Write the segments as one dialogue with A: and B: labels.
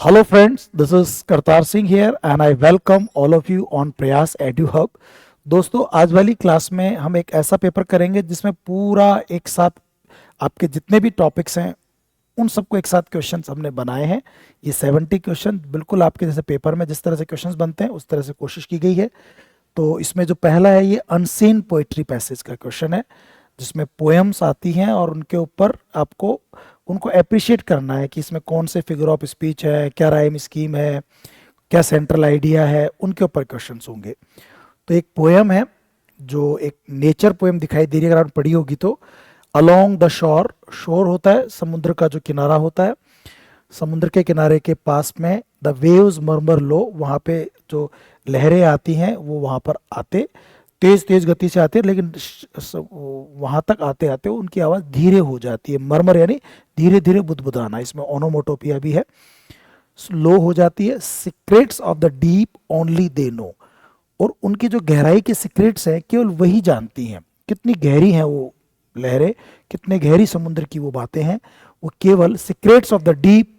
A: Hello friends, this is Kartar Singh here and I welcome all of you on प्रयास edu hub. दोस्तों, आज वाली class में हम एक ऐसा पेपर करेंगे जिसमें पूरा एक साथ आपके जितने भी टॉपिक्स हैं उन सबको एक साथ क्वेश्चंस हमने बनाए हैं। ये 70 क्वेश्चन बिल्कुल आपके जैसे पेपर में जिस तरह से क्वेश्चंस बनते हैं उस तरह से कोशिश की गई है। तो इसमें जो पहला है ये अनसीन पोइट्री पैसेज का क्वेश्चन है, जिसमें पोएम्स आती हैं और उनके ऊपर आपको उनको अप्रिशिएट करना है कि इसमें कौन से फिगर ऑफ स्पीच है, क्या राइम स्कीम है, क्या सेंट्रल आइडिया है, उनके ऊपर क्वेश्चंस होंगे। तो एक पोएम है जो एक नेचर पोएम दिखाई दे रही है, अगर आप पढ़ी होगी तो। अलोंग द शोर, शोर होता है समुद्र का जो किनारा होता है, समुद्र के किनारे के पास में द वेव्स मर्मर लो, वहाँ पे जो लहरें आती हैं वो वहाँ पर आते तेज तेज गति से आते हैं, लेकिन वहाँ तक आते आते उनकी आवाज़ धीरे हो जाती है। मरमर यानी धीरे धीरे बुदबुदाना, इसमें ओनोमोटोपिया भी है। स्लो हो जाती है। Secrets of the deep only they know, और उनकी जो गहराई के सीक्रेट्स हैं केवल वही जानती हैं। कितनी गहरी हैं वो लहरें, कितने गहरी समुद्र की वो बातें हैं, वो केवल secrets of the deep.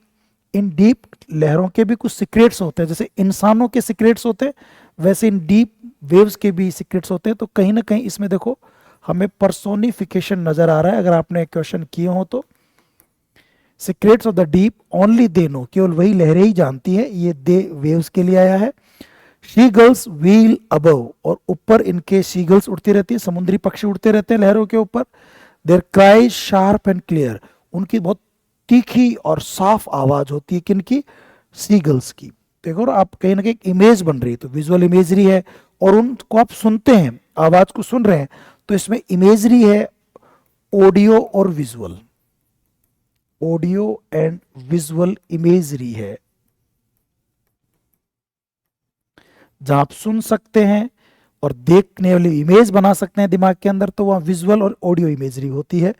A: In deep लहरों के भी कुछ सीक्रेट्स होते हैं, जैसे इंसानों के सीक्रेट्स होते हैं वैसे इन डीप वेव्स के भी सीक्रेट्स होते हैं। तो कहीं ना कहीं इसमें देखो हमें पर्सोनिफिकेशन नजर आ रहा है। अगर आपने क्वेश्चन किए हो तो secrets of the deep only they know, केवल वही लहरें ही जानती हैं, ये दे वेव्स के लिए आया है। शी गर्ल्स व्हील अबव, और ऊपर इनके शी गर्ल्स उड़ती रहती है, समुद्री पक्षी उड़ते रहते हैं लहरों के ऊपर। Their cries sharp and clear, उनकी बहुत तीखी और साफ आवाज होती है, किनकी? सी गर्ल्स की। देखो आप कहीं ना कहीं इमेज बन रही है, तो विजुअल इमेजरी है और उनको आप सुनते हैं, आवाज को सुन रहे हैं, तो इसमें इमेजरी है, ऑडियो और visual, audio and visual imagery है। जहां आप सुन सकते हैं और देखने वाली इमेज बना सकते हैं दिमाग के अंदर, तो वहां विजुअल और ऑडियो इमेजरी होती है।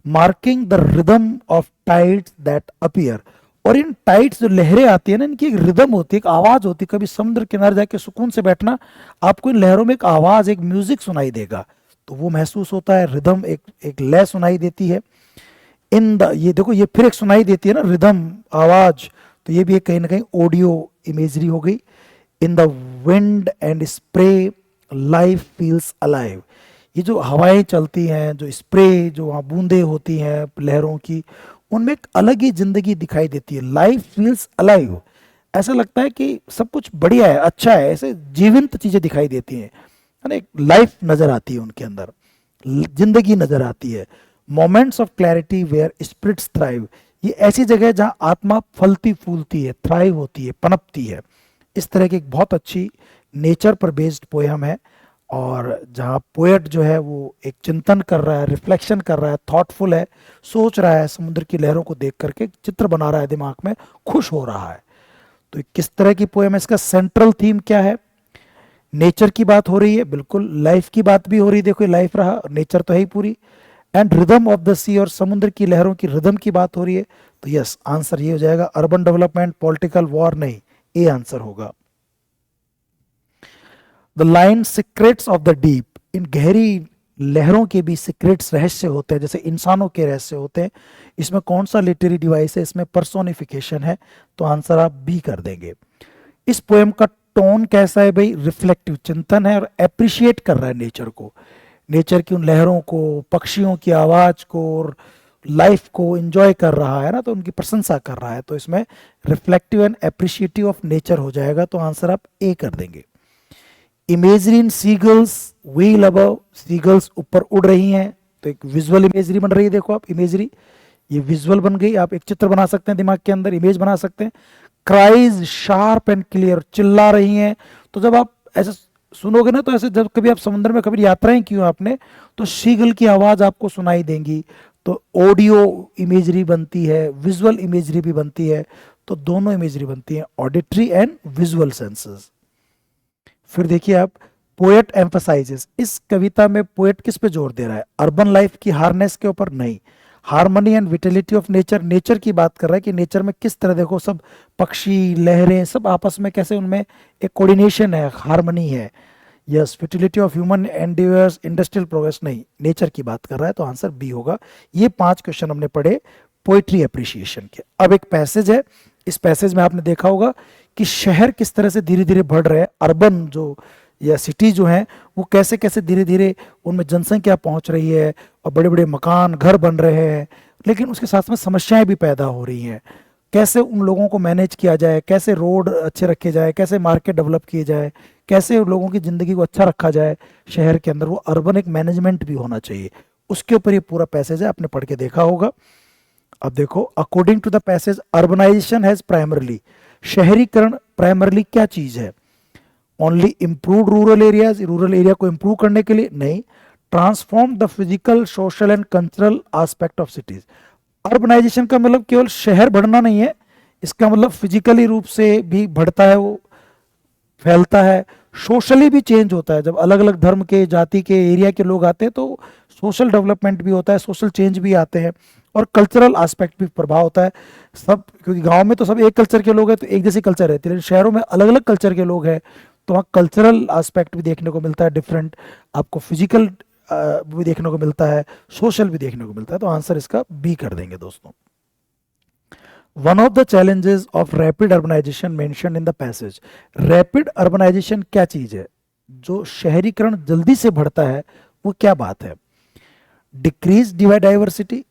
A: Marking the rhythm of tides that appear, और इन टाइड्स जो लहरें आती है ना, इनकी एक रिदम होती है, एक आवाज होती है। कभी समुद्र किनारे जाके सुकून से बैठना, आपको इन लहरों में एक आवाज, एक म्यूजिक सुनाई देगा, तो वो महसूस होता है। रिदम, एक लय सुनाई देती है। इन द, ये देखो ये फिर एक सुनाई देती है ना रिदम, आवाज, तो ये भी एक कहीं ना कहीं ऑडियो इमेजरी हो गई। In the wind and spray life feels alive, ये जो हवाएं चलती हैं, जो स्प्रे, जो वहाँ बूंदे होती हैं लहरों की, उनमें एक अलग ही जिंदगी दिखाई देती है। लाइफ फील्स अलाइव, ऐसा लगता है कि सब कुछ बढ़िया है, अच्छा है, ऐसे जीवंत चीजें दिखाई देती हैं, है ना, एक लाइफ नजर आती है उनके अंदर, जिंदगी नजर आती है। Moments of clarity where spirits thrive, ये ऐसी जगह है जहाँ आत्मा फलती फूलती है, थ्राइव होती है, पनपती है। इस तरह की एक बहुत अच्छी नेचर पर बेस्ड पोएम है, और जहाँ पोएट जो है वो एक चिंतन कर रहा है, रिफ्लेक्शन कर रहा है, थॉटफुल है, सोच रहा है, समुद्र की लहरों को देख करके चित्र बना रहा है दिमाग में, खुश हो रहा है। तो किस तरह की पोएम है, इसका सेंट्रल थीम क्या है? नेचर की बात हो रही है, बिल्कुल लाइफ की बात भी हो रही है। देखो लाइफ रहा, नेचर तो है ही पूरी। एंड रिदम ऑफ द सी, और समुद्र की लहरों की रिदम की बात हो रही है। तो यस, आंसर ये हो जाएगा अर्बन डेवलपमेंट, पॉलिटिकल वॉर नहीं, ये आंसर होगा। The line secrets of the deep, इन गहरी लहरों के भी सीक्रेट्स, रहस्य होते हैं, जैसे इंसानों के रहस्य होते हैं। इसमें कौन सा लिटरेरी डिवाइस है? इसमें पर्सोनिफिकेशन है, तो आंसर आप बी कर देंगे। इस पोएम का टोन कैसा है भाई? रिफ्लेक्टिव, चिंतन है, और अप्रिशिएट कर रहा है नेचर को, नेचर की उन लहरों को, पक्षियों की आवाज को, और लाइफ को एंजॉय कर रहा है ना, तो उनकी प्रशंसा कर रहा है। तो इसमें reflective and appreciative of nature हो जाएगा, तो आंसर आप ए कर देंगे। इमेजरी इन सीगल्स व्हील अबव, सीगल्स ऊपर उड़ रही हैं, तो एक विजुअल इमेजरी बन रही है। देखो आप इमेजरी, ये विजुअल बन गई, आप एक चित्र बना सकते हैं दिमाग के अंदर, इमेज बना सकते हैं। क्राइज शार्प एंड क्लियर, चिल्ला रही हैं। तो जब आप ऐसे सुनोगे ना, तो ऐसे जब कभी आप समुद्र में कभी यात्राएं की हो आपने, तो सीगल की आवाज आपको सुनाई देंगी। तो ऑडियो इमेजरी बनती है, विजुअल इमेजरी भी बनती है, तो दोनों इमेजरी बनती है, ऑडिटरी एंड विजुअल सेंसेस। फिर देखिए आप, पोएट एम्फसाइजेस, इस कविता में पोएट किस पे जोर दे रहा है? अर्बन लाइफ की हार्नेस के ऊपर नहीं, harmony and vitality of nature, nature की बात कर रहा है कि नेचर में किस तरह, देखो सब पक्षी, लहरें, सब आपस में कैसे उनमें एक कोऑर्डिनेशन है, हार्मनी है। Yes, vitality of human endeavours, industrial progress नहीं, नेचर की बात कर रहा है, तो आंसर बी होगा। ये 5 क्वेश्चन हमने पढ़े पोइट्री एप्रिसिएशन के। अब एक पैसेज है इस पैसेज में आपने देखा होगा कि शहर किस तरह से धीरे धीरे बढ़ रहे हैं, अर्बन जो या सिटी जो है वो कैसे कैसे धीरे धीरे उनमें जनसंख्या पहुंच रही है और बड़े बड़े मकान घर बन रहे हैं, लेकिन उसके साथ में समस्याएं भी पैदा हो रही हैं। कैसे उन लोगों को मैनेज किया जाए, कैसे रोड अच्छे रखे जाए, कैसे मार्केट डेवलप किए जाए, कैसे उन लोगों की ज़िंदगी को अच्छा रखा जाए शहर के अंदर, वो अर्बन एक मैनेजमेंट भी होना चाहिए। उसके ऊपर ये पूरा पैसेज है, आपने पढ़ के देखा होगा। अब देखो, according to the passage urbanization has primarily, शहरीकरण प्राइमरली क्या चीज है? Only improve rural areas, rural area को इम्प्रूव करने के लिए नहीं, transform the physical social and cultural aspect of cities. Urbanization का मतलब केवल शहर बढ़ना नहीं है, इसका मतलब फिजिकली रूप से भी बढ़ता है, वो फैलता है, सोशली भी चेंज होता है। जब अलग अलग धर्म के, जाति के, एरिया के लोग आते हैं तो सोशल डेवलपमेंट भी होता है, सोशल चेंज भी आते हैं, और कल्चरल एस्पेक्ट भी प्रभाव होता है। सब, क्योंकि गांव में तो सब एक कल्चर के लोग हैं तो एक जैसी कल्चर रहती है, लेकिन शहरों में अलग अलग कल्चर के लोग हैं तो वहाँ कल्चरल एस्पेक्ट भी देखने को मिलता है डिफरेंट, आपको फिजिकल भी देखने को मिलता है, सोशल भी देखने को मिलता है। तो आंसर इसका बी कर देंगे दोस्तों। One of the challenges of rapid urbanization mentioned in the passage, rapid urbanization क्या चीज है? जो शहरीकरण जल्दी से बढ़ता है वो क्या बात है? डिक्रीज डाइवर्सिटी,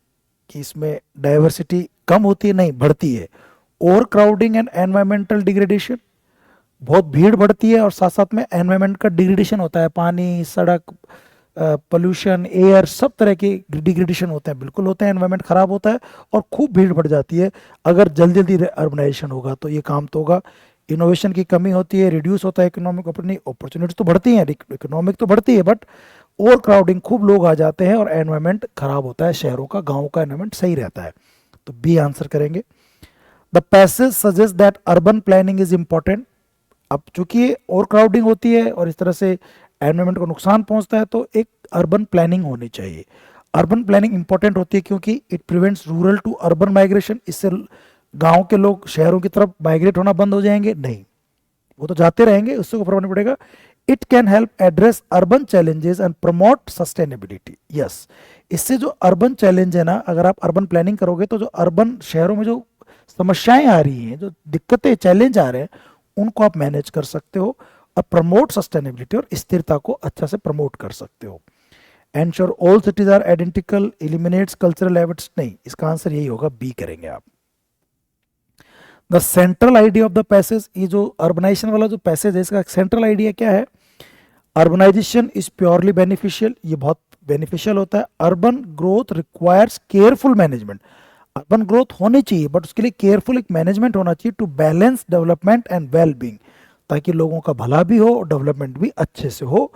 A: कि इसमें डाइवर्सिटी कम होती है, नहीं बढ़ती है। Over crowding and environmental degradation, बहुत भीड़ बढ़ती है और साथ साथ में एनवायरमेंट का डिग्रेडेशन होता है, पानी, सड़क, पोल्यूशन, एयर, सब तरह के डिग्रेडेशन होते हैं, बिल्कुल होते हैं, एनवायरमेंट खराब होता है और खूब भीड़ बढ़ जाती है। अगर जल्दी जल्दी अर्बनाइजेशन होगा तो ये काम तो होगा। इनोवेशन की कमी होती है, रिड्यूस होता है इकोनॉमिक अपॉर्चुनिटी, तो बढ़ती है, इकोनॉमिक तो बढ़ती है, बट ओवर क्राउडिंग, खूब लोग आ जाते हैं और एनवायरमेंट खराब होता है, शहरों का, गाँव का एनवायरमेंट सही रहता है। तो बी आंसर करेंगे। The passage suggest that urban planning is important, अब चूंकि ओवर क्राउडिंग होती है और इस तरह से एनवायरमेंट को नुकसान पहुंचता है तो एक अर्बन प्लानिंग होनी चाहिए। अर्बन प्लानिंग इंपॉर्टेंट होती है क्योंकि it prevents rural to urban migration, इससे गांव के लोग शहरों की तरफ माइग्रेट होना बंद हो जाएंगे? नहीं, वो तो जाते रहेंगे, उससे कोई फर्क नहीं पड़ेगा। It can help address urban challenges and promote sustainability, yes, इससे जो अर्बन चैलेंज है ना, अगर आप अर्बन प्लानिंग करोगे तो जो अर्बन शहरों में जो समस्याएं आ रही हैं, जो दिक्कतें, चैलेंज आ रहे हैं, उनको आप मैनेज कर सकते हो और प्रमोट सस्टेनेबिलिटी और स्थिरता को अच्छा से प्रमोट कर सकते हो। Ensure all cities are identical, eliminates cultural habits, नहीं, इसका आंसर यही होगा, बी करेंगे आप। The central idea of the passage, ये जो अर्बनाइजेशन वाला जो पैसेज है इसका सेंट्रल आइडिया क्या है? अर्बनाइजेशन इज प्योरली बेनिफिशियल, ये बहुत बेनिफिशियल होता है। Urban growth requires careful management, urban growth होनी चाहिए बट उसके लिए केयरफुल एक मैनेजमेंट होना चाहिए to balance development and well being, ताकि लोगों का भला भी हो और डेवलपमेंट भी अच्छे से हो।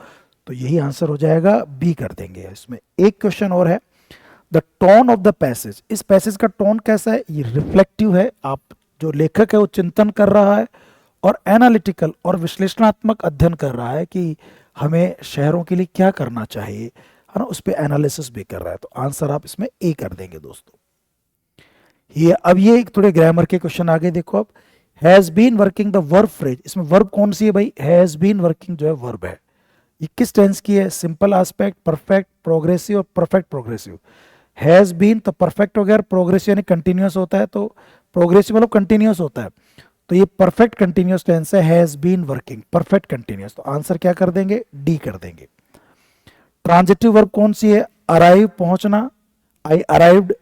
A: तो यही आंसर हो जाएगा, बी कर देंगे। इसमें एक क्वेश्चन और है, the tone of the passage, इस पैसेज का टोन कैसा है? ये रिफ्लेक्टिव है, आप जो लेखक है वो चिंतन कर रहा है और एनालिटिकल और विश्लेषणात्मक अध्ययन कर रहा है कि हमें शहरों के लिए क्या करना चाहिए, है ना, उस पर एनालिसिस भी कर रहा है। तो आंसर आप इसमें ए कर देंगे दोस्तों। ये अब ये एक थोड़े ग्रामर के क्वेश्चन आगे देखो। अब has been working, the verb phrase, इसमें वर्ब कौन सी है भाई? हैज बीन वर्किंग जो है वर्ब है, ये किस टेंस की है? सिंपल एस्पेक्ट, परफेक्ट, प्रोग्रेसिव और परफेक्ट प्रोग्रेसिव। हैज बीन तो परफेक्ट हो गया, प्रोग्रेसिव यानी कंटिन्यूअस होता है, तो प्रोग्रेसिव मतलब कंटिन्यूअस होता है, तो ये परफेक्ट कंटिन्यूअस टेंस है, has been working, perfect continuous. तो आंसर क्या कर देंगे? डी कर देंगे। ट्रांजिटिव वर्ब कौन सी है? अराइव, पहुंचना, आई अराइव्ड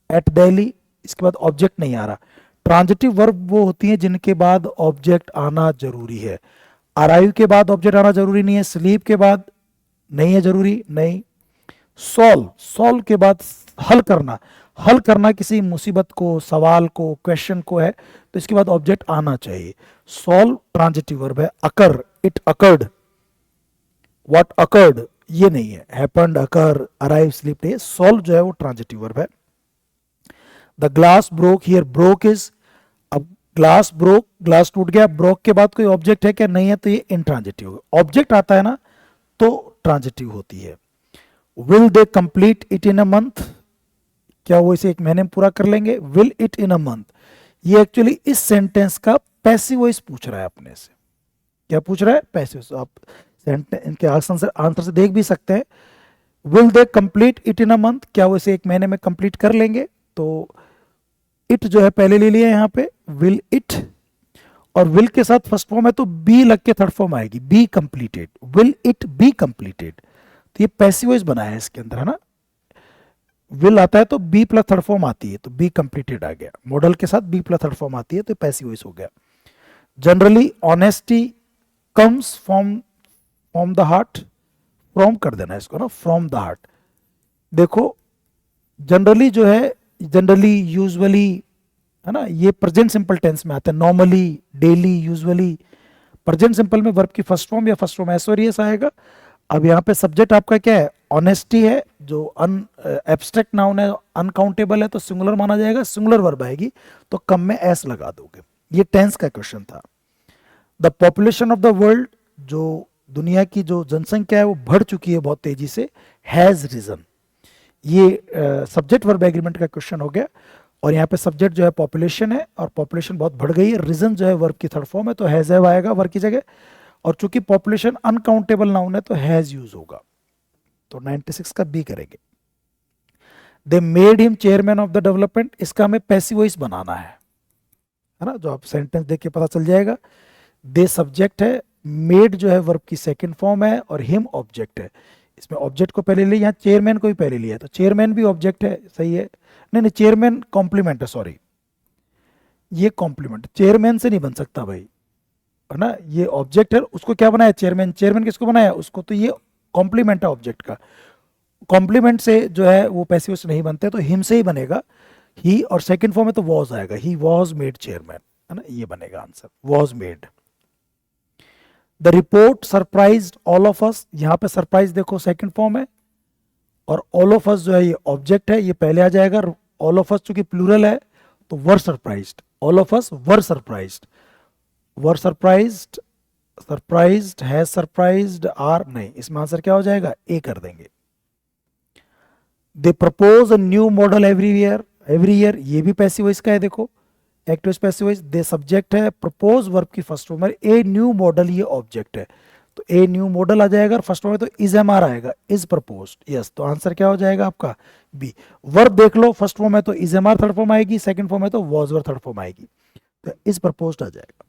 A: एट दिल्ली, इसके बाद ऑब्जेक्ट नहीं आ रहा। ट्रांजिटिव वर्ब वो होती हैं जिनके बाद ऑब्जेक्ट आना जरूरी है। अराइव के बाद ऑब्जेक्ट आना जरूरी नहीं है, स्लीप के बाद नहीं है जरूरी, नहीं। सॉल्व, सॉल्व के बाद हल करना, हल करना किसी मुसीबत को, सवाल को, क्वेश्चन को है, तो इसके बाद ऑब्जेक्ट आना चाहिए। सॉल्व ट्रांजिटिव वर्ब है। अकर, इट अकर्ड, व्हाट अकर्ड ये नहीं है, हैपेंड, अकर, अराइव, स्लीप नहीं है। सॉल्व जो है वो ट्रांजिटिव वर्ब है। The glass broke, here broke is, अब ग्लास ब्रोक, ग्लास टूट गया, ब्रोक के बाद कोई ऑब्जेक्ट है क्या? नहीं है, तो ये इंट्रांजिटिव। ऑब्जेक्ट आता है ना तो ट्रांजिटिव होती है। Will they complete it in a month, क्या वो इसे एक महीने में पूरा कर लेंगे? Will it in a month, ये एक्चुअली इस सेंटेंस का पैसिव वॉइस पूछ रहा है अपने से। क्या पूछ रहा है? पैसिव। आप इनके आंसर से देख भी सकते हैं। Will they complete it in a month, क्या वो इसे एक महीने में कंप्लीट कर लेंगे? तो इट जो है पहले ले लिया यहाँ पे, विल इट, और विल के साथ फर्स्ट फॉर्म है तो बी लग के थर्ड फॉर्म आएगी, be completed, will it be completed. तो ये पैसिव वॉइस बना है इसके अंदर, है ना। विल आता है तो बी प्लस थर्ड फॉर्म आती है, तो बी कंप्लीटेड आ गया, मॉडल के साथ बी प्लस थर्ड फॉर्म आती है तो पैसिव वॉइस हो गया। Generally honesty comes from the heart, from कर देना इसको ना, फ्रॉम द हार्ट। देखो जनरली जो है, जनरली, यूजुअली, है ना, ये प्रेजेंट सिंपल टेंस में आता है। Normally, daily, usually, present simple में वर्ब की फर्स्ट फॉर्म या फर्स्ट फॉर्म एसोरियस आएगा। अब यहाँ पे सब्जेक्ट आपका क्या है, ऑनेस्टी है, जो एब्स्ट्रैक्ट नाउन है, अनकाउंटेबल है तो सिंगुलर माना जाएगा, सिंगुलर वर्ब आएगी तो कम में एस लगा दोगे। ये टेंस का क्वेश्चन था। The population of the world, जो दुनिया की जो जनसंख्या है वो बढ़ चुकी है बहुत तेजी से, हैज रीजन। ये सब्जेक्ट वर्ब एग्रीमेंट का क्वेश्चन हो गया। और यहाँ पे सब्जेक्ट जो है पॉपुलेशन है और पॉपुलेशन बहुत बढ़ गई है, रीजन जो है वर्ब की थर्ड फॉर्म है तो हैज हैव आएगा वर्ब की जगह। और चूंकि पॉपुलेशन अनकाउंटेबल नाउन है तो हैज यूज होगा, तो 96 का बी करेंगे। They made him chairman of the development, इसका हमें पैसिव वॉइस बनाना है ना, जो आप सेंटेंस देख के पता चल जाएगा। दे सब्जेक्ट है, मेड जो है वर्ब की सेकंड फॉर्म है और हिम ऑब्जेक्ट है। इसमें ऑब्जेक्ट को पहले लिया, यहाँ चेयरमैन को भी पहले लिया, तो चेयरमैन भी ऑब्जेक्ट है, सही है। नहीं नहीं, चेयरमैन कॉम्प्लीमेंट है, सॉरी, ये कॉम्प्लीमेंट, चेयरमैन से नहीं बन सकता भाई, है ना। ये ऑब्जेक्ट है, उसको क्या बनाया, चेयरमैन। चेयरमैन किसको बनाया, उसको, तो ये कॉम्प्लीमेंट है ऑब्जेक्ट का। कॉम्प्लीमेंट से जो है वो पैसिव वॉइस नहीं बनते, तो हिम से ही बनेगा, ही, और सेकंड फॉर्म में तो वॉज आएगा, ही वॉज मेड चेयरमैन, है ना, ये बनेगा answer, was made. The report surprised all of अस, यहां पे सरप्राइज देखो सेकंड फॉर्म है, और ऑल ऑफ अस जो है ये ऑब्जेक्ट है, ये पहले आ जाएगा। ऑल ऑफ अस चूंकि प्लूरल है तो were surprised, all of us were surprised, were surprised, surprised, has surprised, are नहीं, इसमें आंसर क्या हो जाएगा, ए कर देंगे। They propose a new model every year, every year ये भी पैसिव वॉइस का है, देखो active passive voice. They subject है, प्रपोज वर्ब की फर्स्ट फॉर्म है, ए न्यू मॉडल ये ऑब्जेक्ट है, तो ए न्यू मॉडल आ जाएगा, फर्स्ट फॉर्म में तो इज एम आर आएगा, इज प्रपोज्ड, यस, तो आंसर क्या हो जाएगा आपका बी। वर्ब देख लो, फर्स्ट फॉर्म है तो is am are third form आएगी, सेकंड फॉर्म है तो वॉज वर थर्ड फॉर्म आएगी, तो इज प्रपोज्ड आ जाएगा।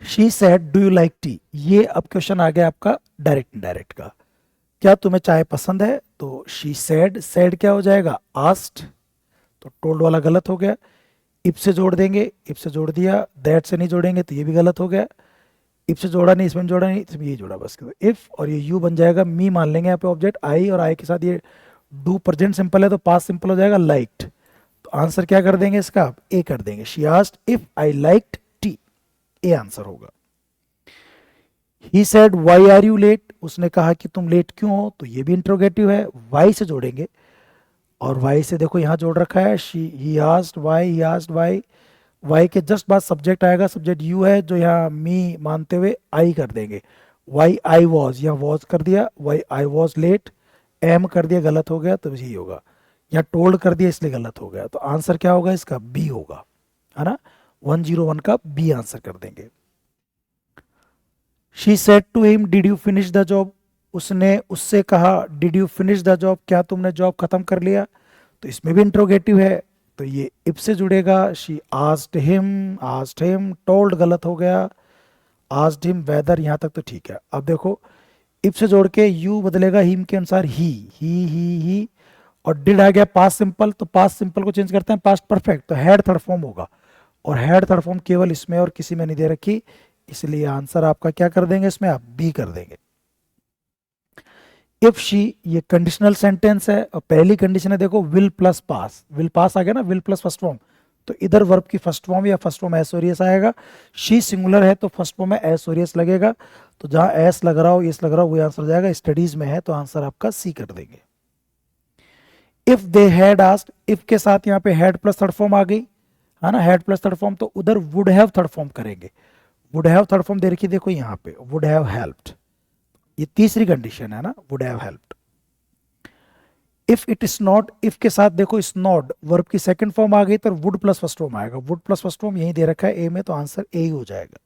A: She said do you like T, ये अब क्वेश्चन आ गया आपका डायरेक्ट इनडायरेक्ट का, क्या तुम्हें चाय पसंद है, तो शी सेड, सेड क्या हो जाएगा, आस्क्ड, तो टोल्ड वाला गलत हो गया। इफ से जोड़ देंगे, इफ से जोड़ दिया, दैट से नहीं जोड़ेंगे तो ये भी गलत हो गया। इफ से जोड़ा नहीं, इसमें जोड़ा नहीं, इसमें ये जोड़ा बस, इफ, और ये यू बन जाएगा, मी मान लेंगे यहाँ पे ऑब्जेक्ट, आई, और आई के साथ ये डू प्रेजेंट सिंपल है तो पास्ट सिंपल हो जाएगा, लाइक्ड, तो आंसर क्या कर देंगे इसका, आप ए कर देंगे। She asked if I liked tea, A answer होगा। He said why are you late, उसने कहा कि तुम लेट क्यों हो, तो ये भी इंट्रोगेटिव है, वाई से जोड़ेंगे, और वाई से देखो यहाँ जोड़ रखा है, she, he asked why, he asked why, why के जस्ट बाद सब्जेक्ट आएगा, सब्जेक्ट यू है जो यहाँ मी मानते हुए आई कर देंगे, वाई आई वॉज, यहाँ वॉज कर दिया, why I was late, am कर दिया, गलत हो गया, तो यही होगा, यहाँ टोल्ड कर दिया इसलिए गलत हो गया, तो आंसर क्या होगा इसका, बी होगा, है ना, 101 का बी आंसर कर देंगे। She said to him did you finish the job, उसने उससे कहा did you finish the job, क्या तुमने जॉब खत्म कर लिया, तो इसमें भी इंट्रोगेटिव है तो ये इफ से जुड़ेगा। शी आस्क्ड हिम, टोल्ड गलत हो गया, आस्क्ड हिम वेदर, यहाँ तक तो ठीक है। अब देखो इफ से जोड़ के यू बदलेगा हिम के अनुसार, ही, और डिड आ गया पास्ट सिंपल, तो पास्ट सिंपल को चेंज करते हैं पास्ट परफेक्ट, तो हैड थर्ड फॉर्म होगा, और हैड थर्ड फॉर्म केवल इसमें और किसी में नहीं दे रखी, इसलिए आंसर आपका क्या कर देंगे इसमें, आप बी कर देंगे। इफ शी, ये कंडीशनल सेंटेंस है और पहली कंडीशन है देखो will plus pass, will pass आ गया ना, विल प्लस फर्स्ट फॉर्म, तो इधर वर्ब की फर्स्ट फॉर्म या फर्स्ट फॉर्म एसोरियस आएगा। शी सिंगुलर है तो फर्स्ट फॉर्म में एसोरियस लगेगा, तो जहां एस लग रहा हो, एस लग रहा हो, वो आंसर हो जाएगा। स्टडीज में है तो आंसर आपका सी कर देंगे। If they had asked, if के साथ यहाँ पे हैड प्लस थर्ड फॉर्म आ गई, है ना, हैड प्लस थर्ड फॉर्म, तो उधर वुड हैव थर्ड फॉर्म करेंगे। वुड हैव थर्ड फॉर्म दे रखी देखो यहाँ पे, वुड हैव हेल्प्ड, ये तीसरी कंडीशन है ना, would have helped. If it is not, if के साथ देखो इज नॉट, वर्ब की सेकंड फॉर्म आ गई तो वुड प्लस फर्स्ट फॉर्म आएगा, वुड प्लस फर्स्ट फॉर्म यही दे रखा है ए में, तो आंसर ए ही हो जाएगा।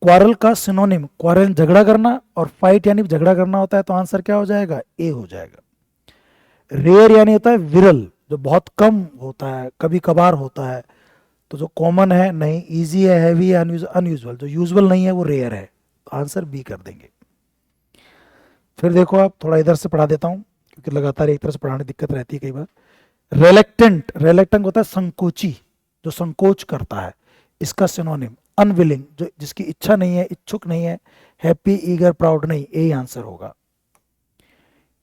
A: क्वारल का सिनोनिम, क्वारल झगड़ा करना और फाइट यानी झगड़ा करना होता है, तो आंसर क्या हो जाएगा, ए हो जाएगा। रेयर यानी होता है विरल, जो बहुत कम होता है, कभी कभार होता है। तो जो कॉमन है नहीं, इजी है, हैवी है, अनयूजुअल। जो यूजुअल नहीं है वो रेयर है। तो आंसर बी कर देंगे। फिर देखो, आप थोड़ा इधर से पढ़ा देता हूँ, क्योंकि लगातार एक तरह से पढ़ाने दिक्कत रहती है कई बार। रेलेक्टेंट, रेलेक्टेंट होता है संकोची, जो संकोच करता है। इसका सिनोनिम अनविलिंग, जो जिसकी इच्छा नहीं है, इच्छुक नहीं है। हैप्पी, ईगर, प्राउड नहीं, यही आंसर होगा।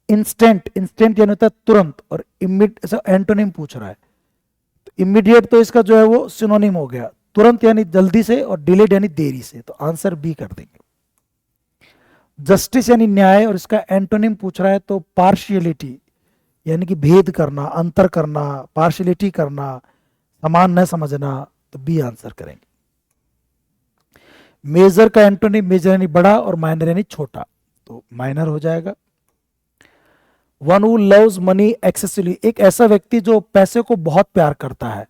A: इंस्टेंट, इंस्टेंट यानी होता है तुरंत, और इमिड ऐसा एंटोनिम पूछ रहा है। तो इमीडिएट तो इसका जो है वो सिनोनिम हो गया, तुरंत यानी जल्दी से, और डिलेड यानी देरी से। तो आंसर बी कर देंगे। जस्टिस यानी न्याय, और इसका एंटोनिम पूछ रहा है तो पार्शियलिटी, यानी कि भेद करना, अंतर करना, पार्शियलिटी करना, समान न समझना। तो बी आंसर करेंगे। मेजर का एंटोनिम, मेजर यानी बड़ा, और माइनर यानी छोटा, तो माइनर हो जाएगा। One who loves money excessively, एक ऐसा व्यक्ति जो पैसे को बहुत प्यार करता है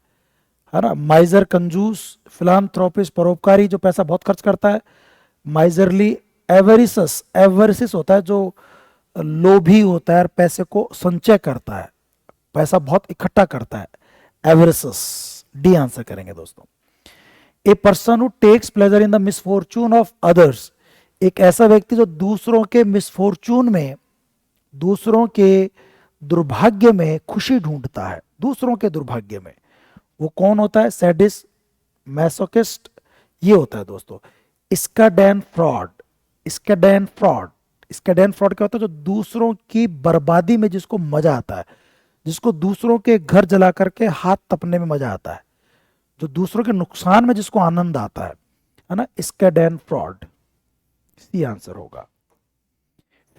A: ना। माइजर कंजूस, फिलांथ्रोपिस्ट परोपकारी, जो पैसा बहुत खर्च करता है। माइजरली, एवरिसस, एवरिसिस होता है जो लोभी होता है और पैसे को संचय करता है, पैसा बहुत इकट्ठा करता है, एवरिसस। डी आंसर करेंगे दोस्तों। A person who takes pleasure in the misfortune of others, एक ऐसा व्यक्ति जो दूसरों के मिसफॉर्चून में, दूसरों के दुर्भाग्य में खुशी ढूंढता है, दूसरों के दुर्भाग्य में। वो कौन होता है? सैडिस्ट, मैसोकिस्ट, ये होता है दोस्तों। स्कैडेन फ्रॉड, स्कैडेन फ्रॉड, स्कैडेन फ्रॉड क्या होता है? जो दूसरों की बर्बादी में जिसको मजा आता है, जिसको दूसरों के घर जला करके हाथ तपने में मजा आता है, जो दूसरों के नुकसान में जिसको आनंद आता है ना, स्कैडेन फ्रॉड। सी आंसर होगा।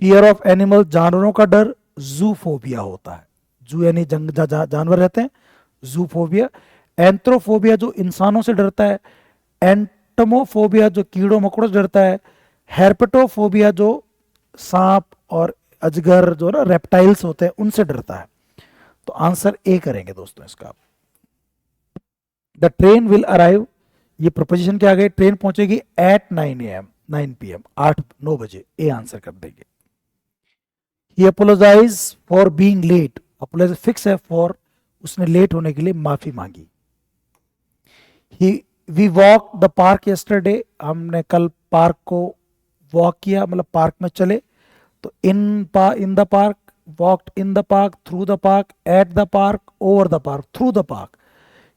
A: फियर ऑफ एनिमल, जानवरों का डर, जूफोबिया होता है। जू यानी जंग जानवर रहते हैं, जूफोबिया। एंथ्रोफोबिया जो इंसानों से डरता है। एंटमोफोबिया जो कीड़ों मकोड़ों से डरता है। हेर्पेटोफोबिया जो सांप और अजगर जो ना रेप्टाइल्स होते हैं उनसे डरता है। तो आंसर ए करेंगे दोस्तों इसका। द ट्रेन विल अराइव, ये प्रपोजिशन क्या आ गई? ट्रेन पहुंचेगी एट 9 AM, 9 PM, 9 बजे। ए आंसर कर देंगे। He apologize for being late, apologize fix है, फॉर उसने लेट होने के लिए माफी मांगी। He we walk the park yesterday, हमने कल पार्क को वॉक किया, मतलब पार्क में चले। तो in the park, walked in the park, through the park, at the park, over the park, through the park.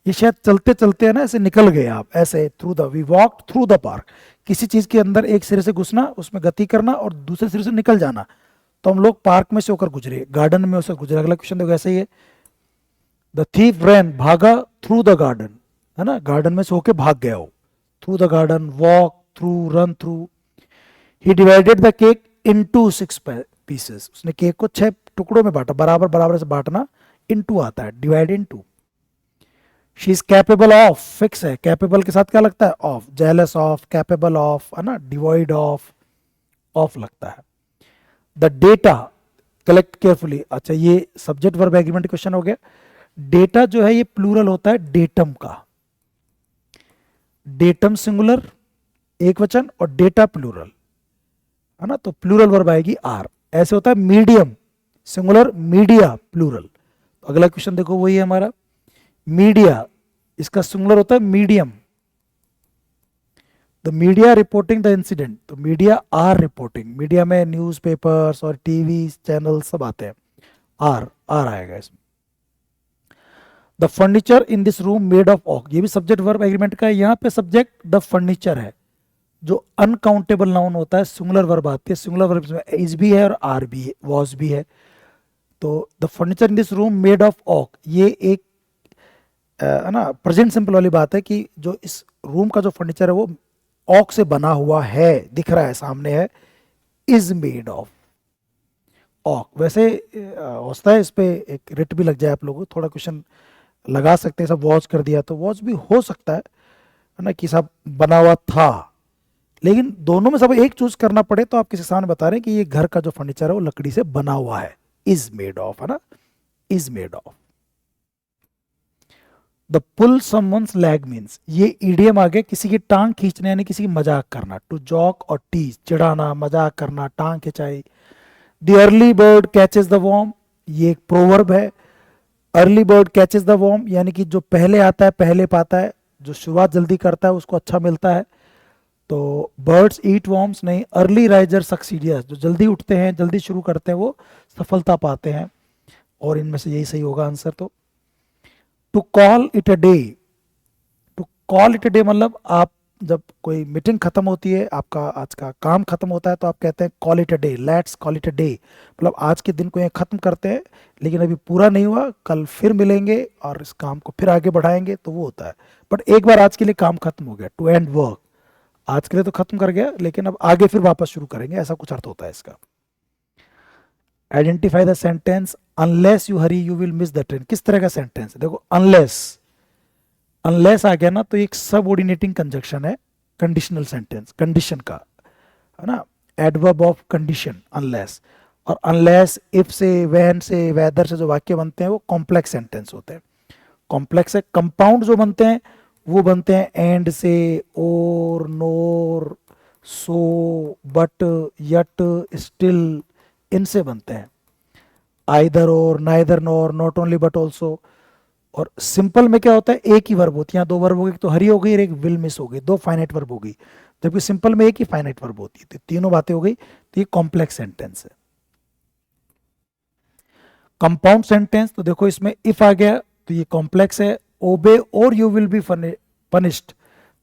A: ये शायद चलते चलते है ना, ऐसे निकल गए आप, ऐसे through the, we walk through the park. किसी चीज के अंदर एक सिरे से घुसना, उसमें गति करना, और दूसरे सिरे से निकल जाना। तो हम लोग पार्क में से होकर गुजरे, गार्डन में से गुजरे। अगला क्वेश्चन देखो, ऐसे ही है। द थीफ रैन, भागा, थ्रू द गार्डन, है ना, गार्डन में से होके भाग गया हो। Through the garden, walk through, run through. He divided the cake into 6 pieces, उसने केक को 6 टुकड़ों में बांटा, बराबर बराबर से बांटना, इनटू आता है, divide into. She is capable of, fix है, कैपेबल के साथ क्या लगता है? Of. Jealous of, capable of, है ना, डिवॉइड ऑफ लगता है। द डेटा कलेक्ट केयरफुली, अच्छा ये सब्जेक्ट वर्ब एग्रीमेंट क्वेश्चन हो गया। डेटा जो है ये प्लूरल होता है डेटम का। डेटम सिंगुलर एक वचन, और डेटा प्लूरल, है ना, तो प्लूरल वर्ब आएगी आर। ऐसे होता है मीडियम सिंगुलर, मीडिया प्लूरल। अगला क्वेश्चन देखो, वही है हमारा। मीडिया, इसका सिंगुलर होता है medium. The media reporting the incident, तो मीडिया आर रिपोर्टिंग। मीडिया में न्यूज़पेपर्स और टीवी चैनल सब आते हैं, आर आएगा इसमें। The furniture in this room made of ऑक, ये भी सब्जेक्ट वर्ब एग्रीमेंट का है। यहाँ पे सब्जेक्ट द फर्नीचर है, जो अनकाउंटेबल नाउन होता है, सिंगुलर वर्ब आती है। सिंगुलर वर्ब में इज भी है और आर भी है, वॉज भी है। तो the furniture in this room made of ऑक, ये एक है ना प्रेजेंट सिंपल वाली बात है कि जो इस रूम का जो फर्नीचर है वो ऑक से बना हुआ है, दिख रहा है, सामने है। इज मेड ऑफ ऑक। वैसे होता है इस पे एक रिट भी लग जाए आप लोगों को, थोड़ा क्वेश्चन लगा सकते हैं। सब वॉच कर दिया तो वॉच भी हो सकता है ना, कि सब बना हुआ था। लेकिन दोनों में सब एक चूज करना पड़े तो आप किसी सामने बता रहे हैं कि ये घर का जो फर्नीचर है वो लकड़ी से बना हुआ है। इज मेड ऑफ, है ना, is made of. The pull someone's leg means, ये ईडियम आ गया, किसी की टांग खींचना यानी किसी की मजाक करना। टू जॉक और टीज, चिढ़ाना, मजाक करना, टांग खिंचाई। The early bird catches the worm, ये एक प्रोवर्ब है। Early bird catches the worm, यानी कि जो पहले आता है पहले पाता है, जो शुरुआत जल्दी करता है उसको अच्छा मिलता है। तो बर्ड्स ईट वॉर्म्स नहीं, अर्ली राइजर सक्सीडियस, जो जल्दी उठते हैं जल्दी शुरू करते हैं वो सफलता पाते हैं। और इनमें से यही सही होगा आंसर। तो to call it a day, to call it a day मतलब आप जब कोई मीटिंग खत्म होती है, आपका आज का काम खत्म होता है, तो आप कहते हैं call it a day, let's call it a day, मतलब आज के दिन को ये खत्म करते हैं, लेकिन अभी पूरा नहीं हुआ, कल फिर मिलेंगे और इस काम को फिर आगे बढ़ाएंगे, तो वो होता है। बट एक बार आज के लिए काम खत्म हो गया, टू एंड वर्क, आज के लिए तो खत्म कर गया लेकिन अब आगे फिर वापस शुरू करेंगे, ऐसा कुछ अर्थ होता है इसका। Identify the sentence unless you Hari you will miss the train, किस तरह का सेंटेंस है? देखो अनलेस, अनलेस आ गया ना तो एक सबऑर्डिनेटिंग कंजक्शन है, कंडीशनल सेंटेंस, कंडीशन का, है ना, एडवर्ब ऑफ कंडीशन अनलेस। और अनलेस, इफ से, व्हेन से, वेदर से जो वाक्य बनते हैं वो कॉम्प्लेक्स सेंटेंस होते हैं। कॉम्प्लेक्स है, कंपाउंड जो बनते हैं वो बनते हैं एंड से, और, नोर, सो, बट, यट, स्टिल, इनसे बनते हैं। आइदर और, neither nor, not only but also. और सिंपल में क्या होता है, एक ही वर्ब होती है, यहाँ दो वर्ब हो गई, तो हरी हो गई और एक विल मिस हो गई, दो फाइनाइट वर्ब हो गई। जबकि सिंपल में एक ही फाइनाइट वर्ब होती है, तो तीनों बातें हो गई, तो ये कॉम्प्लेक्स सेंटेंस है। कंपाउंड सेंटेंस, तो देखो इसमें इफ आ गया तो ये कॉम्प्लेक्स है, ओबे और यू विल बी पनिश्ड,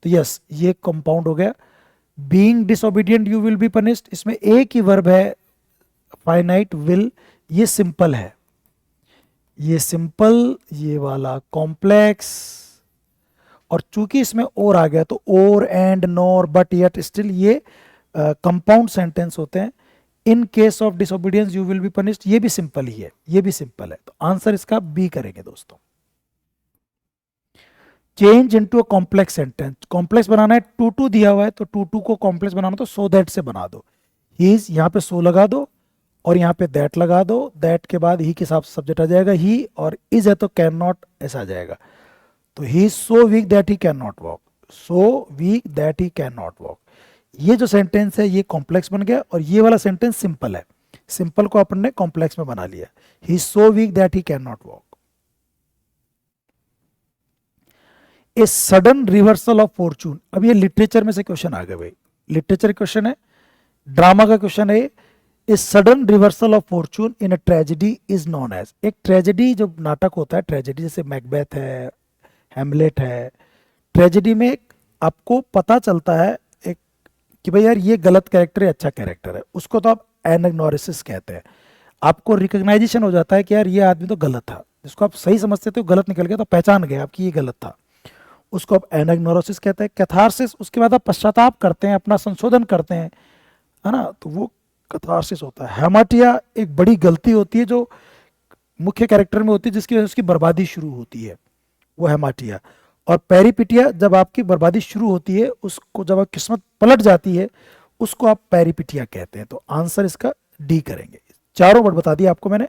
A: तो यस ये कंपाउंड हो गया। Being disobedient you will be punished, इसमें एक ही वर्ब है, फाइनाइट विल, ये सिंपल है, ये सिंपल, ये वाला कॉम्प्लेक्स। और चूंकि इसमें और आ गया तो और, and, nor, but, yet, still, ये कंपाउंड सेंटेंस होते हैं। In case of disobedience you will be punished, ये भी सिंपल ही है, ये भी सिंपल है, तो आंसर इसका बी करेंगे दोस्तों। Change into a complex sentence, complex बनाना है, टू टू दिया हुआ है तो टू टू को कॉम्प्लेक्स बनाना तो सो दैट से बना दो। ही इज, यहाँ पे सो लगा दो और यहाँ पे दैट लगा दो, दैट के बाद ही के हिसाब से सब्जेक्ट आ जाएगा ही, और इज है तो कैन नॉट ऐसा आ जाएगा। तो ही is so weak that he can not walk, so weak that he can not walk. ये जो सेंटेंस है ये कॉम्प्लेक्स बन गया, और ये वाला सेंटेंस सिंपल है, सिंपल को अपन ने कॉम्प्लेक्स में बना लिया, he is so weak that he can not walk. A sudden reversal of fortune, अब ये लिटरेचर में से क्वेश्चन आ गए भाई, लिटरेचर क्वेश्चन है, ड्रामा का क्वेश्चन है। A sudden reversal of fortune in a tragedy is known as, एक ट्रेजेडी जो नाटक होता है, ट्रेजेडी जैसे मैकबेथ है, हेमलेट है, ट्रेजेडी में आपको पता चलता है एक कि भाई यार ये गलत कैरेक्टर है, अच्छा कैरेक्टर है, उसको तो आप एनाग्नोरिसिस कहते हैं। आपको रिकग्नाइजेशन हो जाता है कि यार ये आदमी तो गलत था, जिसको आप सही समझते थे वो गलत निकल गया, तो पहचान गए आपकी ये गलत था, उसको आप एनाग्नोरोसिस कहते हैं। कैथारसिस, उसके बाद आप पश्चाताप करते हैं, अपना संशोधन करते हैं, है ना, तो वो कैथारसिस होता है। हेमाटिया एक बड़ी गलती होती है जो मुख्य कैरेक्टर में होती है, जिसकी वजह से उसकी बर्बादी शुरू होती है, वो हेमाटिया। और पेरिपिटिया, जब आपकी बर्बादी शुरू होती है, उसको जब आप किस्मत पलट जाती है, उसको आप पेरिपिटिया कहते हैं। तो आंसर इसका डी करेंगे। चारों वर्ड बता दिया आपको मैंने,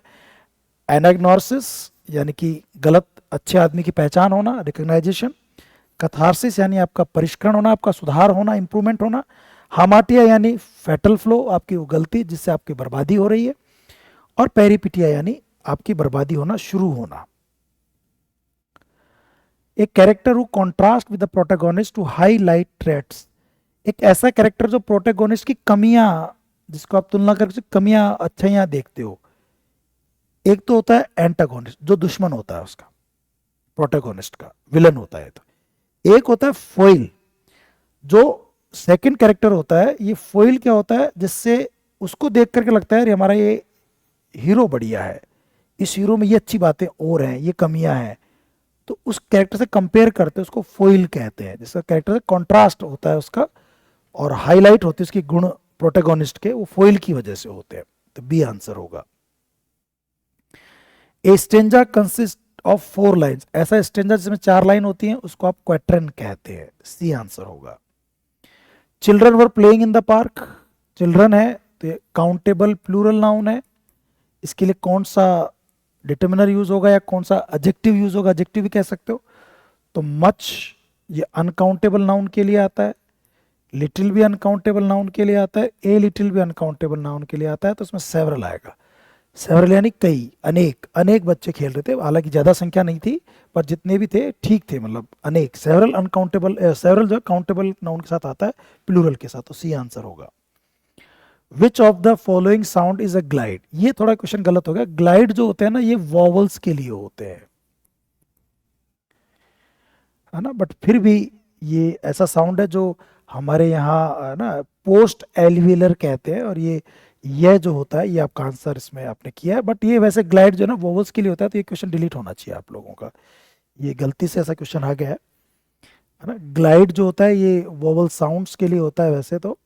A: एनाग्नोसिस यानी कि गलत अच्छे आदमी की पहचान होना, रिकग्नाइजेशन, कैथारसिस यानी आपका परिष्करण होना, आपका सुधार होना, इंप्रूवमेंट होना, हामाटिया यानी फैटल फ्लो, आपकी वो गलती जिससे आपकी बर्बादी हो रही है, और पेरिपिटिया यानी आपकी बर्बादी होना शुरू होना। एक character who contrast with the protagonist to highlight traits, एक ऐसा कैरेक्टर जो प्रोटैगनिस्ट की कमियां, जिसको आप तुलना करके कमियां अच्छाइयां देखते हो। एक तो होता है एंटागोनिस्ट, जो दुश्मन होता है उसका, प्रोटैगनिस्ट का, विलन होता है। तो एक होता है फोइल, जो सेकंड कैरेक्टर होता है। ये फोइल क्या होता है, जिससे उसको देख करके लगता है हमारा ये हीरो बढ़िया है, इस हीरो में ये अच्छी बातें और हैं, ये कमियां हैं, तो उस कैरेक्टर से कंपेयर करते हैं, उसको फोइल कहते हैं, जिसका कैरेक्टर से कॉन्ट्रास्ट होता है उसका, और हाईलाइट होती है उसकी गुण प्रोटैगनिस्ट के, वो फोइल की वजह से होते हैं। तो बी आंसर होगा। ए स्टेंजा कंसिस्ट ऑफ 4 लाइन्स, ऐसा स्टेंजा जिसमें 4 लाइन होती हैं उसको आप क्वेट्रन कहते हैं। सी आंसर होगा। Children were playing in the park, children है तो ये काउंटेबल प्लूरल नाउन है, इसके लिए कौन सा डिटर्मिनर यूज होगा या कौन सा एडजेक्टिव यूज होगा, एडजेक्टिव भी कह सकते हो। तो मच ये अनकाउंटेबल नाउन के लिए आता है, लिटिल भी अनकाउंटेबल नाउन के लिए आता है, ए लिटिल भी अनकाउंटेबल नाउन के लिए आता है, तो उसमें सेवरल आएगा। सेवरल यानी कई, अनेक, अनेक बच्चे खेल रहे थे, हालांकि ज्यादा संख्या नहीं थी, पर जितने भी थे ठीक थे, मतलब अनेक। सेवरल अनकाउंटेबल, सेवरल जो काउंटेबल नाउन के साथ आता है, प्लूरल के साथ, तो सी आंसर होगा। Which of the following sound is a glide, ये थोड़ा क्वेश्चन गलत हो गया। ग्लाइड जो होते हैं ना, ये वॉवल्स के लिए होते हैं, है ना, बट फिर भी ये ऐसा साउंड है जो हमारे यहाँ ना पोस्ट एल्विलर कहते हैं, और ये जो होता है, ये आपका आंसर इसमें आपने किया है, बट ये वैसे ग्लाइड जो है ना वोवल्स के लिए होता है, तो ये क्वेश्चन डिलीट होना चाहिए आप लोगों का, ये गलती से ऐसा क्वेश्चन आ गया है ना। ग्लाइड जो होता है ये वोवल साउंड्स के लिए होता है वैसे तो,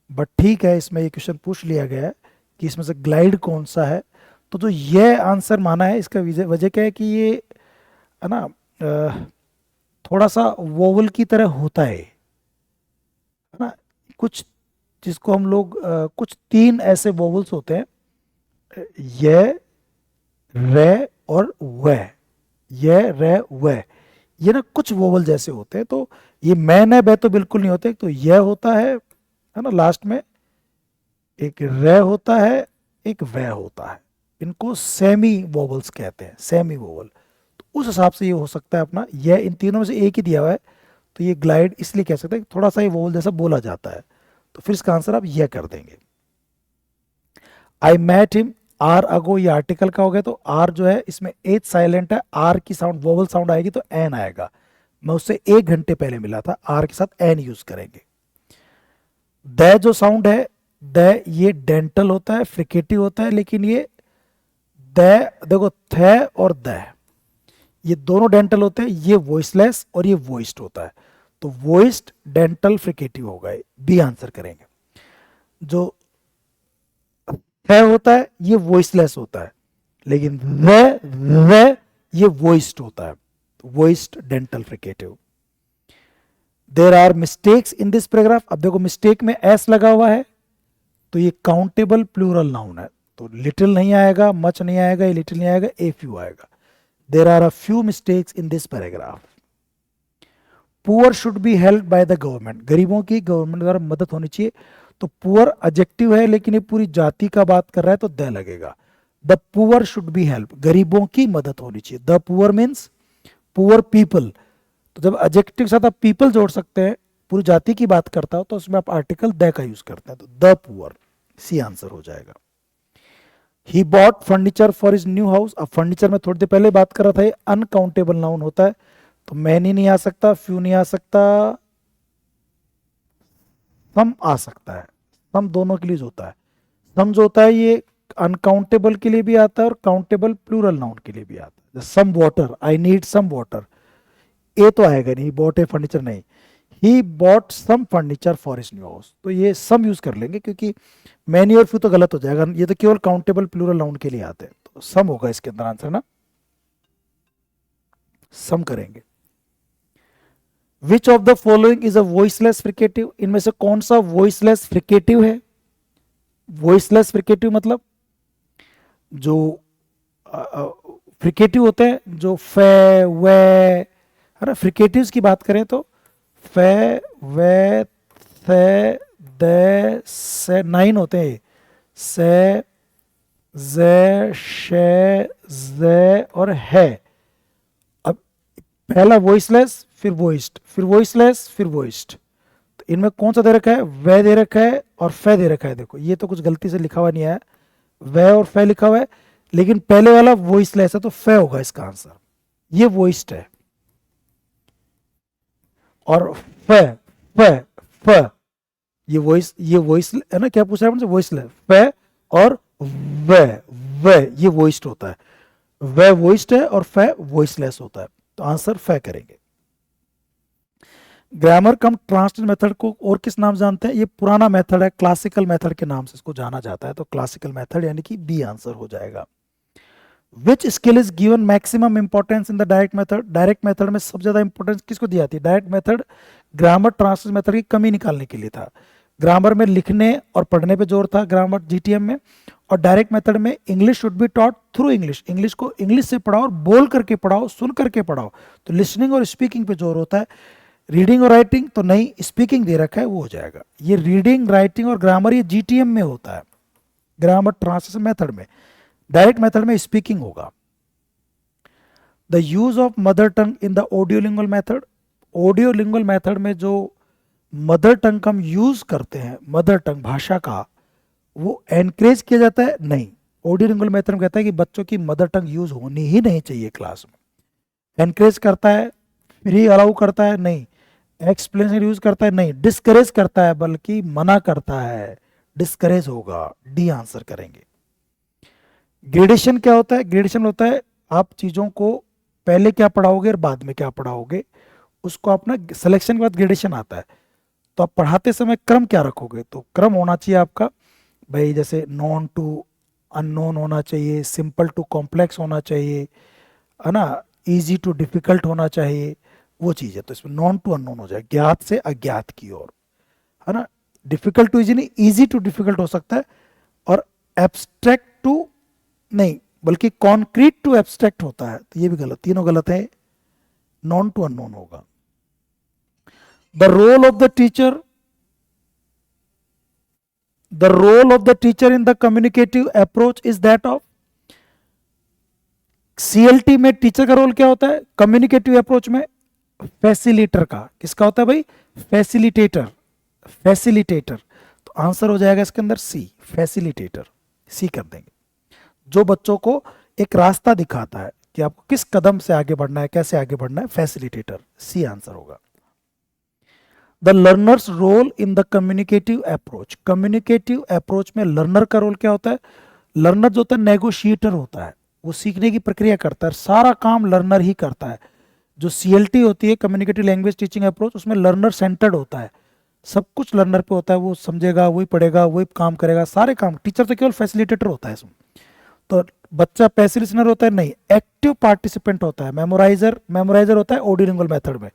A: बट ठीक है, इसमें ये क्वेश्चन पूछ लिया गया है कि इसमें से ग्लाइड कौन सा है, तो जो ये आंसर माना है, इसका वजह क्या है कि ये, है ना, थोड़ा सा वोवल की तरह होता है ना, कुछ जिसको हम लोग कुछ तीन ऐसे वोवल्स होते हैं, ये, रे और वह, ये, रे, वह, ये ना कुछ वोवल जैसे होते हैं, तो ये मैं न बे तो बिल्कुल नहीं होते, तो यह होता है ना, लास्ट में एक रे होता है, एक वह होता है, इनको सेमी वोवल्स कहते हैं, सेमी वोवल। तो उस हिसाब से ये हो सकता है अपना, यह इन तीनों में से एक ही दिया हुआ है, तो ये ग्लाइड इसलिए कह सकते हैं कि थोड़ा सा ये वोवल जैसा बोला जाता है, तो फिर इसका आंसर आप यह कर देंगे। आई मैट हिम आर अगो, ये आर्टिकल का हो गया, तो आर जो है इसमें एच साइलेंट है, आर की साउंड वोवल साउंड आएगी तो एन आएगा, मैं उससे 1 घंटे पहले मिला था, आर के साथ एन यूज करेंगे। द जो साउंड है, द ये डेंटल होता है, फ्रिकेटिव होता है, लेकिन ये द, देखो थ और द, ये दोनों डेंटल होते हैं, ये वॉइसलेस और ये वॉइस्ड होता है, तो वॉइस्ड डेंटल फ्रिकेटिव होगा, बी आंसर करेंगे। जो है होता है ये वॉइसलेस होता है, लेकिन वे ये वॉइस्ड होता है, voiced dental fricative. There are mistakes in this paragraph, अब देखो मिस्टेक में एस लगा हुआ है, तो ये काउंटेबल प्लूरल नाउन है, तो लिटिल नहीं आएगा, मच नहीं आएगा, ये लिटिल नहीं आएगा, ए फ्यू आएगा। There are a few mistakes in this paragraph. Poor should be help by the government, गरीबों की गवर्नमेंट द्वारा मदद होनी चाहिए, तो पुअर एडजेक्टिव है, लेकिन ये पूरी जाति का बात कर रहा है, तो द लगेगा। The poor should be help, गरीबों की मदद होनी चाहिए, the poor means poor people, तो जब एडजेक्टिव के साथ आप पीपल जोड़ सकते हैं, पूरी जाति की बात करता हो, तो उसमें आप आर्टिकल द का यूज करते हैं, तो द पुअर, सी आंसर हो जाएगा। He bought furniture for his new house, अब फर्नीचर में थोड़ी देर पहले बात कर रहा था, ये अनकाउंटेबल नाउन होता है, तो मैनी नहीं आ सकता, फ्यू नहीं आ सकता, सम आ सकता है, सम दोनों के लिए होता है। सम जो होता है ये अनकाउंटेबल के लिए भी आता है और काउंटेबल प्लूरल नाउन के लिए भी आता है। Some water, I need some water, A तो आएगा नहीं, बॉट ए फर्नीचर नहीं। He bought some furniture for his new house, तो ये सम यूज कर लेंगे, क्योंकि मैनी और फ्यू तो गलत हो जाएगा, ये तो केवल काउंटेबल प्लूरल नाउन के लिए आते हैं, तो सम होगा इसके अंदर आंसर ना, सम करेंगे। Which of the following is a voiceless fricative, इनमें से कौन सा वॉइसलेस फ्रिकेटिव है। वॉइसलेस फ्रिकेटिव मतलब जो फ्रिकेटिव होते हैं, जो फे वे, है ना, फ्रिकेटिव्स की बात करें तो फे वे थे दे से 9 होते हैं, से जे शे जे और है। अब पहला वॉइसलेस, फिर वॉइस्ड, फिर वॉइसलेस, फिर वॉइस्ड, तो इनमें कौन सा दे रखा है, वे दे रखा है और फे दे रखा है। देखो ये तो कुछ गलती से लिखा हुआ नहीं है, वे और फे लिखा हुआ है, लेकिन पहले वाला वॉइसलेस है, तो फे होगा इसका आंसर, ये वॉइस्ड है। और फे फे फ, ये वॉइस है ना, क्या पूछ रहा है मुझसे, वॉइसलेस, फे और वे वे ये वॉइस्ड होता है, वे वॉइस्ड है और फे वॉइसलेस होता है, तो आंसर फे करेंगे। ग्रामर कम ट्रांसलेट मेथड को और किस नाम जानते हैं, ये पुराना मेथड है, क्लासिकल मेथड के नाम से इसको जाना जाता है, तो क्लासिकल मेथड यानी कि बी आंसर हो जाएगा। Which skill is given maximum importance in the direct method, direct method में सबसे ज्यादा इंपॉर्टेंस किसको दी जाती है। Direct method grammar translate method की कमी निकालने के लिए था, ग्रामर में लिखने और पढ़ने पे जोर था ग्रामर जीटीएम में, और डायरेक्ट मेथड में English should be taught through English, English को इंग्लिश से पढ़ाओ और बोल करके पढ़ाओ, सुन करके पढ़ाओ, तो लिसनिंग और स्पीकिंग पे जोर होता है। रीडिंग और राइटिंग तो नहीं, स्पीकिंग दे रखा है, वो हो जाएगा। ये रीडिंग राइटिंग और ग्रामर ये जीटीएम में होता है, ग्रामर ट्रांसलेशन मेथड में, डायरेक्ट मेथड में स्पीकिंग होगा। The use of mother tongue in the audiolingual method, audiolingual method में जो मदर टंग का हम यूज करते हैं, मदर टंग भाषा का, वो एनकरेज किया जाता है? नहीं। ऑडियोलिंगुअल मेथड में कहता है कि बच्चों की मदर टंग यूज होनी ही नहीं चाहिए क्लास में। एनकरेज करता है, फ्री अलाउ करता है? नहीं। एक्सप्लेनेशन यूज करता है? नहीं। डिस्करेज करता है, बल्कि मना करता है, डिस्करेज होगा, डी आंसर करेंगे। ग्रेडेशन क्या होता है? ग्रेडेशन होता है आप चीजों को पहले क्या पढ़ाओगे और बाद में क्या पढ़ाओगे, उसको आप ना सिलेक्शन के बाद ग्रेडेशन आता है। तो आप पढ़ाते समय क्रम क्या रखोगे? तो क्रम होना चाहिए आपका भाई, जैसे नॉन टू अननोन होना चाहिए, सिंपल टू कॉम्प्लेक्स होना चाहिए, है ना, इजी टू डिफिकल्ट होना चाहिए, वो चीज़ है। तो इसमें नॉन टू अननोन हो जाए, ज्ञात से अज्ञात की ओर, है ना। डिफिकल्ट टू इजी नहीं, इजी टू डिफिकल्ट हो सकता है। और एब्स्ट्रैक्ट टू नहीं, बल्कि कॉन्क्रीट टू एब्स्ट्रैक्ट होता है, तो ये भी गलत, तीनों गलत है। नॉन टू अननोन होगा। The role of the teacher, the role of the teacher in the communicative approach is that of, CLT में टीचर का रोल क्या होता है? कम्युनिकेटिव अप्रोच में फैसिलिटेटर का। किसका होता है भाई? Facilitator, facilitator. तो आंसर हो जाएगा इसके अंदर सी, फैसिलिटेटर, सी कर देंगे। जो बच्चों को एक रास्ता दिखाता है कि आपको किस कदम से आगे बढ़ना है, कैसे आगे बढ़ना है, फैसिलिटेटर, सी आंसर होगा। The learners role in the communicative approach, communicative approach में लर्नर का रोल क्या होता है? लर्नर जो होता है नेगोशिएटर होता है, वो सीखने की प्रक्रिया करता है, सारा काम लर्नर ही करता है। जो सीएलटी होती है, कम्युनिकेटिव लैंग्वेज टीचिंग अप्रोच, उसमें लर्नर सेंटर्ड होता है, सब कुछ लर्नर पे होता है, वो समझेगा, वही पढ़ेगा, वही काम करेगा, सारे काम। टेचर तो केवल फैसिलिटेटर होता है इसमें। तो बच्चा पैसिव लिसनर होता है? नहीं, एक्टिव पार्टिसिपेंट होता है। मेमोराइजर, मेमोराइजर होता है ऑडियोलिंगुअल मेथड में,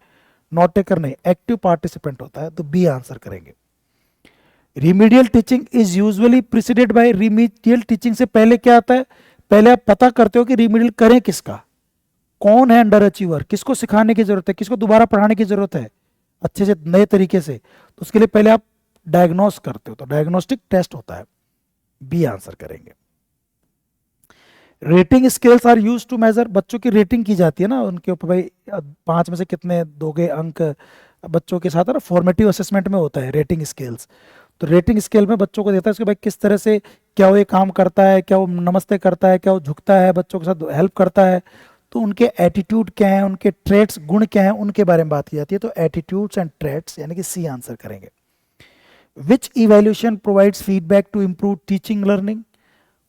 A: नोट टेकर नहीं, एक्टिव पार्टिसिपेंट होता है। तो बी आंसर करेंगे। Remedial teaching is usually preceded by, remedial teaching से पहले क्या आता है? पहले आप पता करते हो कि रिमीडियल करें किसका, कौन है अंडर अचीवर, किसको सिखाने की जरूरत है, किसको दोबारा पढ़ाने की जरूरत है अच्छे से, नए तरीके से। तो उसके लिए पहले आप डायग्नोस करते हो, तो डायग्नोस्टिक टेस्ट होता है। बी आंसर करेंगे। Rating scales are use to measure, बच्चों की रेटिंग की जाती है ना, उनके ऊपर भाई 5 में से कितने दोगे अंक, बच्चों के साथ है ना, फॉर्मेटिव असेसमेंट में होता है रेटिंग स्केल्स। तो रेटिंग स्केल में बच्चों को देता है कि भाई किस तरह से, क्या वो ये काम करता है, क्या वो नमस्ते करता है, क्या वो झुकता है, बच्चों के साथ हेल्प करता है। तो उनके एटीट्यूड क्या है, उनके ट्रेट्स, गुण क्या है, उनके बारे में बात की जाती है। तो एटीट्यूड्स एंड ट्रेट्स, यानी कि सी आंसर करेंगे। Which evaluation provides feedback to improve teaching learning,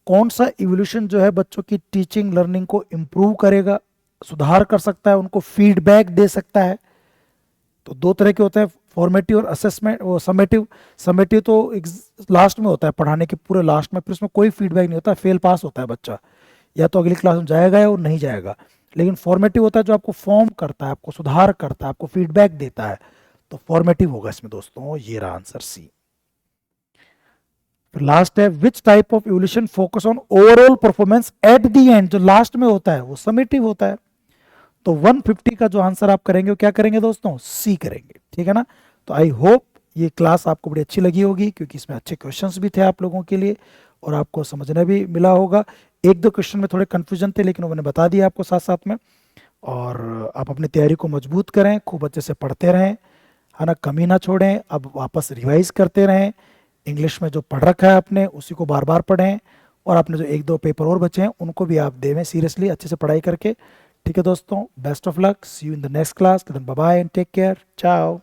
A: कौन सा इवोल्यूशन जो है बच्चों की टीचिंग लर्निंग को इम्प्रूव करेगा, सुधार कर सकता है, उनको फीडबैक दे सकता है। तो दो तरह के होते हैं, फॉर्मेटिव और असेसमेंट, वो समेटिव। समेटिव तो लास्ट में होता है, पढ़ाने के पूरे लास्ट में, फिर उसमें कोई फीडबैक नहीं होता, फेल पास होता है बच्चा, या तो अगली क्लास में जाएगा या वो नहीं जाएगा। लेकिन फॉर्मेटिव होता है जो आपको फॉर्म करता है, आपको सुधार करता है, आपको फीडबैक देता है। तो फॉर्मेटिव होगा इसमें दोस्तों, ये रहा आंसर सी। लास्ट है, which type of evolution focus on overall performance at the end, जो लास्ट में होता है वो समेटिव होता है। तो 150 का जो आंसर आप करेंगे वो क्या करेंगे दोस्तों? सी करेंगे, ठीक है ना। तो आई होप ये क्लास आपको बड़ी अच्छी लगी होगी, क्योंकि इसमें अच्छे क्वेश्चंस भी थे आप लोगों के लिए और आपको समझने भी मिला होगा। एक दो क्वेश्चन में थोड़े कंफ्यूजन थे, लेकिन वो मैंने बता दिया आपको साथ साथ में। और आप अपनी तैयारी को मजबूत करें, खूब अच्छे से पढ़ते रहें, है ना, कमी ना छोड़ें, अब वापस रिवाइज करते रहें। इंग्लिश में जो पढ़ रखा है आपने उसी को बार बार पढ़ें, और आपने जो एक दो पेपर और बचे हैं उनको भी आप देवें सीरियसली, अच्छे से पढ़ाई करके। ठीक है दोस्तों, best of luck, see you in the next class, bye bye and take care, चाओ।